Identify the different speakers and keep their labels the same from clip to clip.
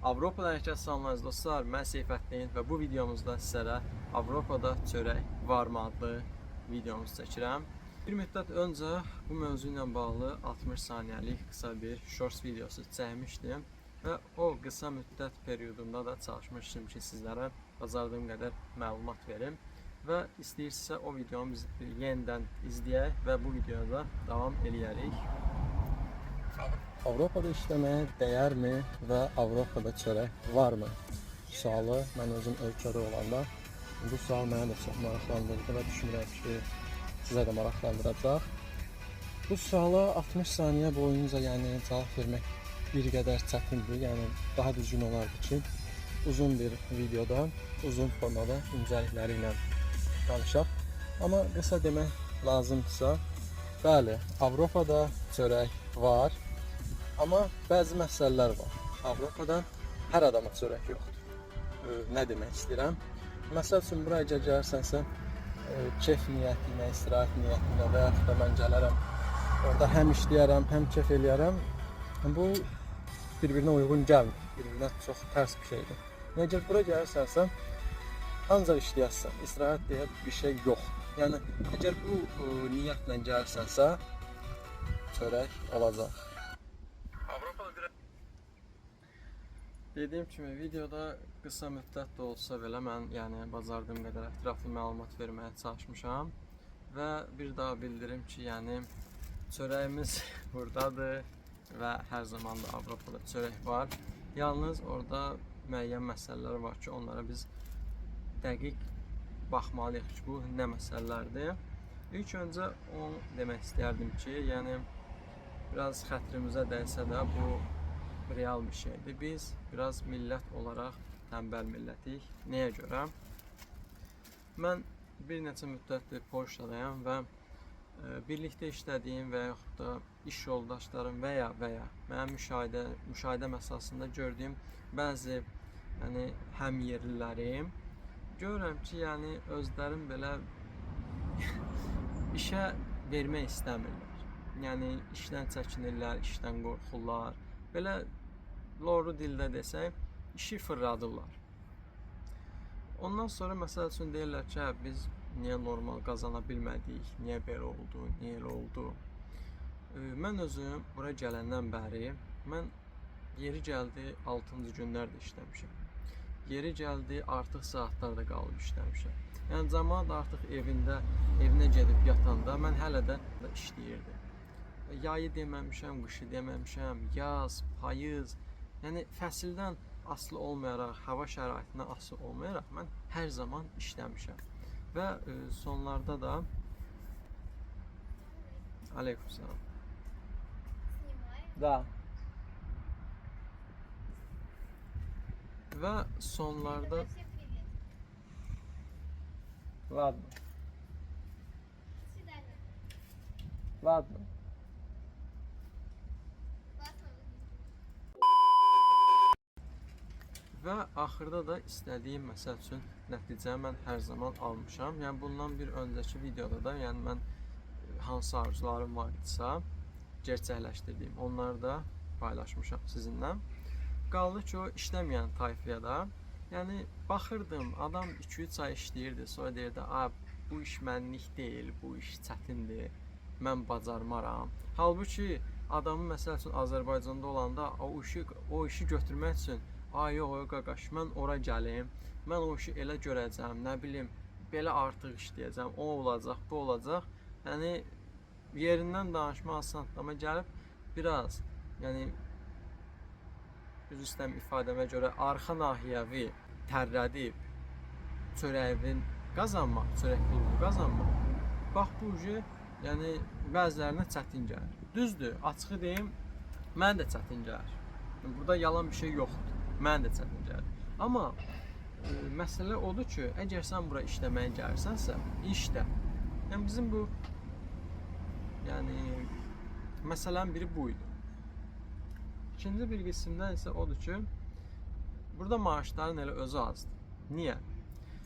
Speaker 1: Avropadan hər kəs salamlayız dostlar, mən Seyfəddin və bu videomuzda sizlərə Avropada çörək varmı adlı videomuzu çəkirəm. Bir müddət öncə bu mövzu ilə bağlı 60 saniyəlik qısa bir shorts videosu çəkmişdim və o qısa müddət periodunda da çalışmışdım ki, sizlərə bacardığım qədər məlumat verim və istəyirsinizsə o videonu biz yenidən izləyək və bu videoda davam eləyərik. Avropada işləməyə dəyərmi və Avropada çörək varmı? Sualı mən özüm ölkədə olanda bu sual mənə də çox maraqlandırdı və düşünürəm ki, sizə də maraqlandıracaq. Bu suala 60 saniyə boyunca cavab vermək bir qədər çətindir. Daha düzgün olardı ki, uzun bir videoda, uzun formada incəlikləri ilə danışaq. Amma qısa demək lazımdırsa, bəli, Avropada çörək var. Amma bəzi məsələlər var. Avropada hər adama çörək yoxdur. Nə demək istəyirəm? Məsəl üçün, buraya gələrsənsə, keyf niyyəti ilə, istirahət niyyəti ilə və yaxud da mən gələrəm, orada həm işləyərəm, həm keyf eləyərəm. Bu, bir-birinə uyğun gəlmir. Bir-birinə çox tərs bir şeydir. Əgər bura gəlirsənsə, ancaq işləyərsən, istirahət deyə bir şey yoxdur. Yəni, əgər bu niyyətlə gəlirsənsə, çörək olacaq. Dediyim kimi, videoda qısa müddət də olsa belə mən bacardığım qədər ətraflı məlumat verməyə çalışmışam və bir daha bildirim ki, çörəyimiz buradadır və hər zaman da Avropada çörək var. Yalnız orada müəyyən məsələlər var ki, onlara biz dəqiq baxmalıyıq ki, bu nə məsələlərdir. İlk öncə onu demək istərdim ki, biraz xətrimizə dəysə də bu real bir şeydir. Biz biraz millət olaraq tənbəl millətik. Nəyə görə? Mən bir neçə müddətdir Polşadayam və birlikdə işlədiyim və yaxud da iş yoldaşlarım və ya mənim müşahidəm əsasında gördüyüm bəzi həm yerlilərim görürəm ki, özlərim belə işə vermək istəmirlər. İşdən çəkinirlər, işdən qorxurlar. Belə loru dildə desək, işi fırladırlar. Ondan sonra məsəl üçün deyirlər ki, biz niyə normal qazana bilmədik, niyə belə oldu, niyə elə oldu. Mən özüm bura gələndən bəri, mən yeri gəldi 6-cı günlər də işləmişəm. Yeri gəldi artıq saatlar da qalıb işləmişəm. Cəmaət artıq evinə gedib yatanda mən hələ də işləyirdim. Yayı deməmişəm, qışı deməmişəm, yaz, payız, fəsildən asılı olmayaraq, hava şəraitindən asılı olmayaraq mən hər zaman işləmişəm. Və sonlarda da Aleykümselam. Da. Və sonlarda Ladno. Ladno. Və axırda da istədiyim məsəl üçün nəticəni mən hər zaman almışam. Bundan bir öncəki videoda da mən hansı arzularım var idisə gerçəkləşdirdiyim, onları da paylaşmışam sizinlə. Qaldı ki, o işləməyən tayfaya da baxırdım, adam 2-3 ay işləyirdi, sonra deyirdi, bu iş mənlik deyil, bu iş çətindir, mən bacarmaram. Halbuki adamın məsəl üçün Azərbaycanda olanda o işi götürmək üçün yox, qaqaş, mən ora gəlim, mən o işi elə görəcəm, nə bilim, belə artıq işləyəcəm, o olacaq, bu olacaq. Yerindən danışmaq asandır, amma gəlib biraz, üzr istəyirəm ifadəmə görə, arxa nahiyəvi tərrədib çörəyin qazanmaq, çörək pulunu qazanmaq, bax bu ucu, bəzilərinə çətin gəlir. Düzdür, açığı deyim, mən də çətin gəlir. Burada yalan bir şey yoxdur. Mən də çətin gəlir. Amma məsələ odur ki, əgər sən bura işləməyə gəlirsənsə, işlə. Bizim bu, məsələnin biri bu idi. İkinci bir qismdən isə odur ki, burada maaşların elə özü azdır. Niyə?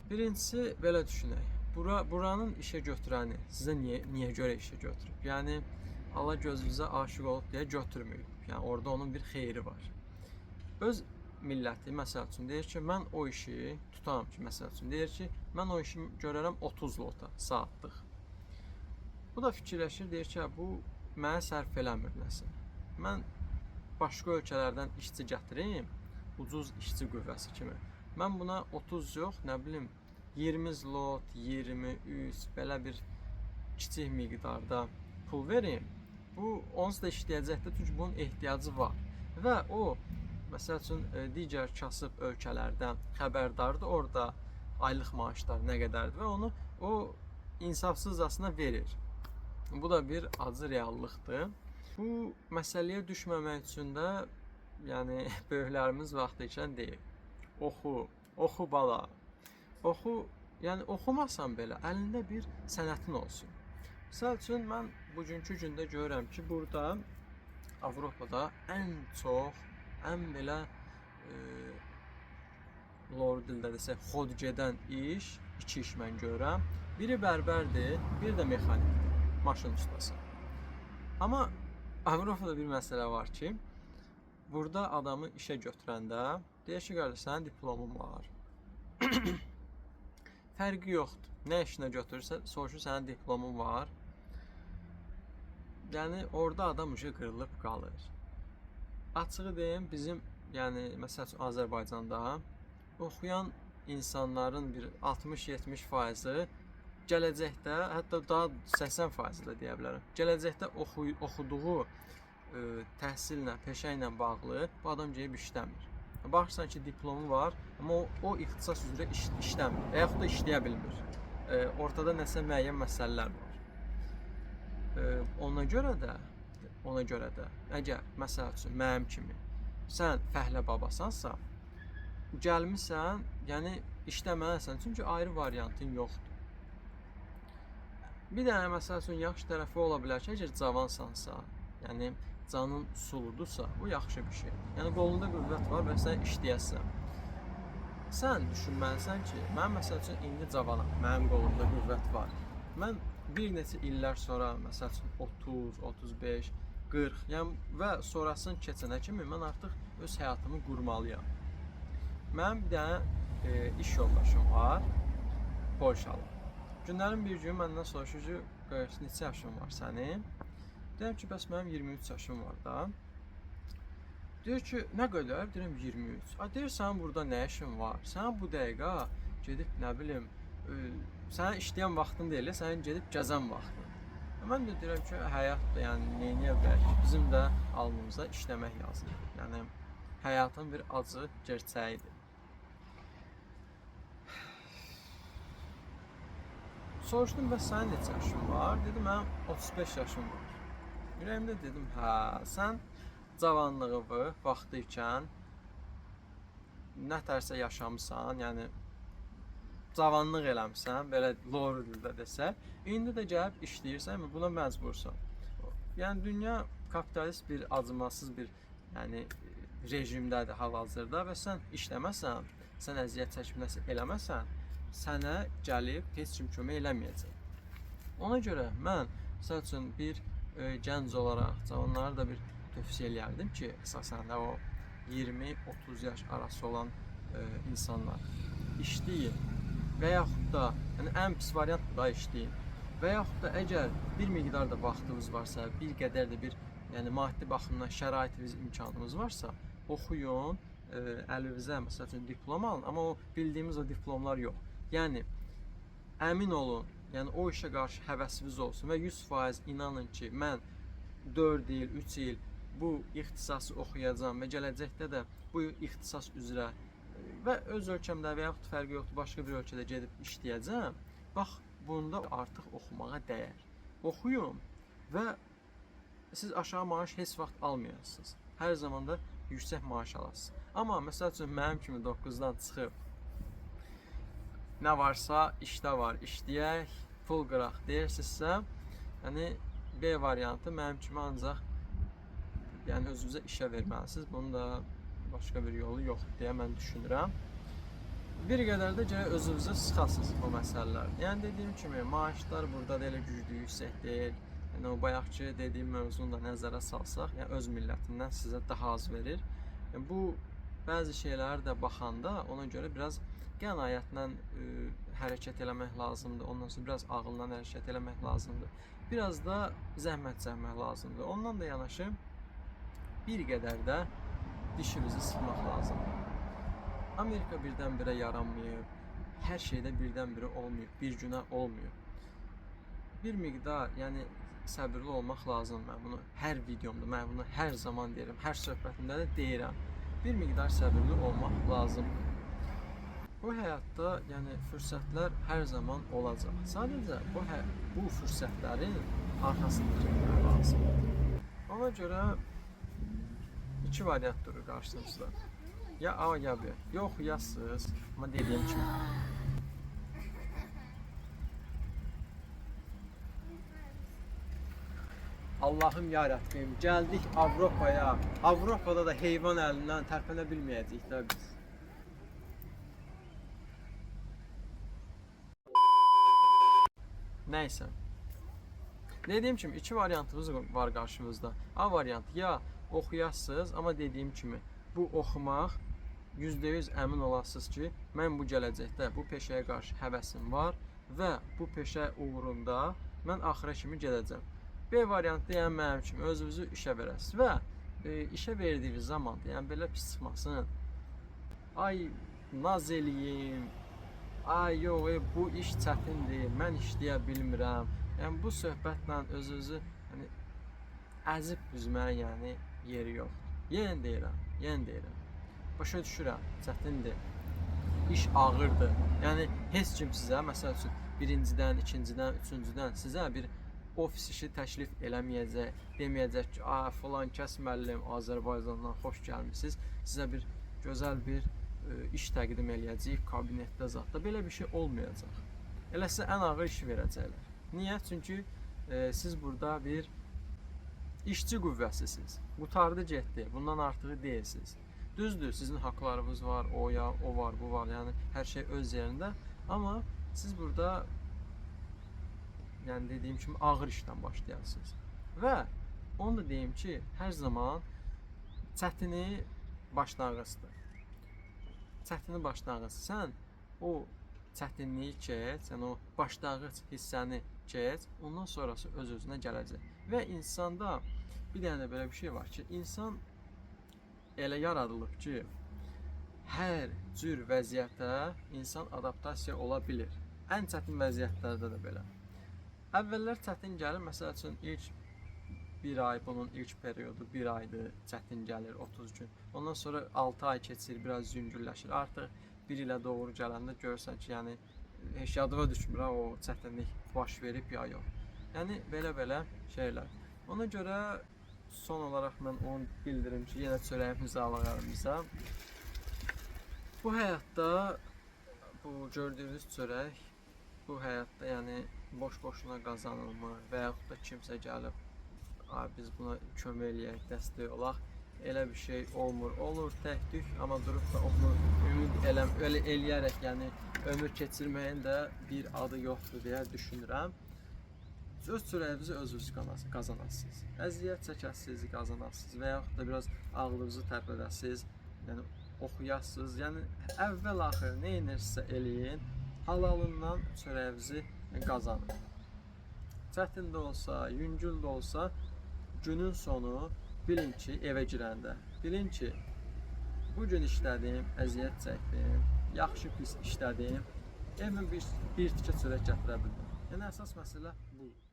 Speaker 1: Birincisi, belə düşünək. Buranın işə götürəni sizə niyə görə işə götürüb? Allah gözünüzə aşıq olub deyə götürməyib. Orada onun bir xeyri var. Öz milləti məsəl üçün deyir ki, mən o işi tutam ki, məsəl üçün deyir ki, mən o işi görərəm 30 lota saatlıq. Bu da fikirləşir, deyir ki, bu mənə sərf eləmir nəsə. Mən başqa ölkələrdən işçi gətirim, ucuz işçi qüvvəsi kimi. Mən buna 30 yox, nə bilim, 20 zlot, 23, belə bir kiçik miqdarda pul verim. Bu onsuz da işləyəcəkdir, çünki bunun ehtiyacı var. Və o, məsəl üçün, digər kasıb ölkələrdən xəbərdardır, orada aylıq maaşlar nə qədərdir və onu o insafsızcasına verir. Bu da bir acı reallıqdır. Bu məsələyə düşməmək üçün də, yəni böyüklərimiz vaxtı ikən deyir, oxu bala, oxu, yəni oxumasan belə əlində bir sənətin olsun. Məsəl üçün, mən bugünkü gündə görürəm ki, burada Avropada ən çox, ən belə lor dildə desək, xod gedən iş, iki iş mən görürəm. Biri bərbərdir, biri də mexanikdir, maşın ustası. Amma Avropada bir məsələ var ki, burada adamı işə götürəndə deyir ki, qardaş, sənin diplomun var. Fərqi yoxdur. Nə işinə götürürsə, soruşur, sənin diplomun var. Yəni, orada adam qırılıb qalır. Açığı deyim, bizim, yəni, məsəl üçün, Azərbaycanda oxuyan insanların bir 60-70%-i gələcəkdə, hətta daha 80% də deyə bilərəm, gələcəkdə oxuduğu təhsillə, peşə ilə bağlı bu adam gəlib işləmir. Baxırsan ki, diplomu var, amma o ixtisas üzrə işləmir və yaxud da işləyə bilmir. Ortada nəsə müəyyən məsələlər var. Ona görə də, əgər, məsəl üçün, mənim kimi, sən fəhlə babasansa, gəlmirsən, yəni işləməlisən, çünki ayrı variantın yoxdur. Bir dənə, məsəl üçün, yaxşı tərəfi ola bilər ki, əgər cavansansa, yəni canın suludursa, bu yaxşı bir şey. Yəni, qolunda qüvvət var və sən işləyəsən. Sən düşünməlisən ki, mən, məsəl üçün, indi cavanam, mənim qolumda qüvvət var. Mən bir neçə illər sonra, məsəl üçün, 30, 35, 40, yəni və sonrasını keçənə kimi mən artıq öz həyatımı qurmalıyam. Mənim bir dənə iş yoldaşım var, Polşalı. Günlərin bir gün məndən soruşur ki, neçə yaşın var sənin? Deyirəm ki, bəs mənim 23 yaşım var da. Deyir ki, nə qədər? Deyirəm, 23. Deyir, sənin burada nə işin var? Sən bu dəqiqə gedib, nə bilim, sənin işləyən vaxtın deyil, sənin gedib gəzən vaxtın. Mən də deyirəm ki, həyatdır, yəni neyniyə bilər ki, bizim də alnımıza işləmək lazımdır. Yəni, həyatın bir acı gerçəyidir. Soruşdum, bəs sənin neçə yaşın var? Dedim, mənim 35 yaşım var. Ürəyimdə dedim, hə, sən cavanlığını vaxtı ikən nətərsə yaşamısan, yəni cavanlıq eləmsən, belə lor dildə desək, indi də gəlib işləyirsən və buna məcbursan. Yəni, dünya kapitalist bir, acımasız bir rejimdədir hal-hazırda və sən işləməsən, sən əziyyət çəkməsi eləməsən, sənə gəlib heç kim kömək eləməyəcək. Ona görə mən, məsəl üçün, bir gənc olaraq cavanlara da bir tövsiyə eləyərdim ki, əsasən də o 20-30 yaş arası olan insanlar işləyin və yaxud da, yəni ən pis variant bu da işləyin və yaxud da əgər bir miqdar da vaxtınız varsa, bir qədər də bir maddi baxımdan şəraitiniz, imkanınız varsa, oxuyun, əlinizə məsəl üçün diplom alın, amma o bildiyimiz o diplomlar yox. Yəni, əmin olun, yəni o işə qarşı həvəsiniz olsun və 100% inanın ki, mən 4 il, 3 il bu ixtisası oxuyacağam və gələcəkdə də bu ixtisas üzrə və öz ölkəmdə və yaxud fərqi yoxdur, başqa bir ölkədə gedib işləyəcəm. Bax, bunda artıq oxumağa dəyər. Oxuyun və siz aşağı maaş heç vaxt almayasınız. Hər zaman da yüksək maaş alasınız. Amma məsəl üçün mənim kimi 9-dan çıxıb nə varsa işdə var, işləyək, pul qıraq deyirsinizsə, yəni B variantı mənim kimi ancaq özünüzə işə verməlisiniz. Bunun da başqa bir yolu yoxdur deyə mən düşünürəm. Bir qədər də gərək özünüzə sıxasınız bu məsələlər. Yəni dediyim kimi, maaşlar burada da elə güclü, yüksək deyil. Yəni o bayaqki dediyim mövzunu da nəzərə salsaq, yəni öz millətindən sizə daha az verir. Yəni bu
Speaker 2: bəzi şeyləri də baxanda ona görə biraz qənaətlə hərəkət eləmək lazımdır. Ondan sonra biraz ağılla hərəkət eləmək lazımdır. Biraz da zəhmət çəkmək lazımdır. Ondan da yanaşı bir qədər də dişimizi sıxmaq lazımdır. Amerika birdən-birə yaranmayıb, hər şeydə birdən-birə olmayıb, bir günə olmayıb. Bir miqdar, yəni səbirli olmaq lazımdır. Mən bunu hər videomda, mən bunu hər zaman deyirəm, hər söhbətimdə də deyirəm. Bir miqdar səbirli olmaq lazımdır. Bu həyatda, yəni fürsətlər hər zaman olacaq. Sadəcə bu fürsətlərin arxasında getmək lazımdır. Ona görə iki variant durur qarşınızda. Ya A ya B. Yox, yazsınız. Amma dediyim kimi. Allah'ım yarabbim, gəldik Avropaya. Avropada da heyvan əlindən tərpənə bilməyəcəyik də biz. Neyse. Dediğim kimi iki variantımız var karşımızda. A variantı ya oxuyasınız, amma dediyim kimi bu oxumaq %100 əmin olasınız ki, mən bu gələcəkdə bu peşəyə qarşı həvəsim var və bu peşə uğrunda mən axıra kimi gedəcəm. B variantı yəni mənim kimi özünüzü işə verəsiniz və işə verdiyiniz zaman, yəni belə pis çıxmasın. Ay naz eləyim, ay yox, bu iş çətindir, mən işləyə bilmirəm. Yəni bu söhbətlə özünüzü yəni əzib üzməyə yəni yeri yoxdur. Yenə deyirəm. Başa düşürəm, çətindir. İş ağırdır. Yəni heç kim sizə məsəl üçün birincidən, ikincidən, üçüncüdən sizə bir ofis işi təklif eləməyəcək, deməyəcək ki, filan kəs müəllim Azərbaycandan xoş gəlmisiniz. Sizə bir gözəl bir iş təqdim eləyəcəyik kabinetdə zətdə. Belə bir şey olmayacaq. Elə sizə ən ağır işi verəcəklər. Niyə? Çünki siz burada bir işçi qüvvəsisiniz. Qutardı getdi. Bundan artığı deyilsiniz. Düzdür, sizin haqlarınız var, o var, bu var. Yəni hər şey öz yerində. Amma siz burada yəni dediyim kimi ağır işdən başlayasınız. Və onu da deyim ki, hər zaman çətini başlanğıcdır. Çətini başlanğıc. Sən o çətinliyi keç, sən o başlanğıc hissəni keç, ondan sonrası öz-özünə gələcək. Və insanda bir dənə belə bir şey var ki, insan elə yaradılıb ki, hər cür vəziyyətə insan adaptasiya ola bilir. Ən çətin vəziyyətlərdə də belə. Əvvəllər çətin gəlir, məsəl üçün ilk bir ay, bunun ilk periodu bir aydır, çətin gəlir 30 gün. Ondan sonra 6 ay keçir, biraz yüngülləşir. Artıq bir ilə doğru gələndə görürsən ki, yəni heç yadıma düşmür o çətinlik baş verib ya yox. Yəni belə şeylər. Ona görə son olaraq mən onu bildirim ki, yenə çörəyimizi alaq əlimizə. Bu həyatda bu gördüyünüz çörək bu həyatda yəni boş-boşuna qazanılmır və yaxud da kimsə gəlib biz buna kömək eləyək, dəstək olaq. Elə bir şey olmur. Olur tək-tük, amma durub da onu ümid eləyərək, yəni ömür keçirməyin də bir adı yoxdur deyə düşünürəm. Öz çörəyinizi özünüz qazanasınız. Əziyyət çəkəsiniz, qazanasınız və yaxud da biraz ağlınızı tərpədəsiniz, yəni oxuyasınız. Yəni əvvəl-axır nə edirsinizsə eləyin, halalından çörəyinizi qazanın. Çətin də olsa, yüngül də olsa, günün sonu bilin ki, evə girəndə, bilin ki, bugün işlədim, əziyyət çəkdim, yaxşı pis işlədim, evimə bir tikə çörək gətirə bildim. Yəni əsas məsələ budur.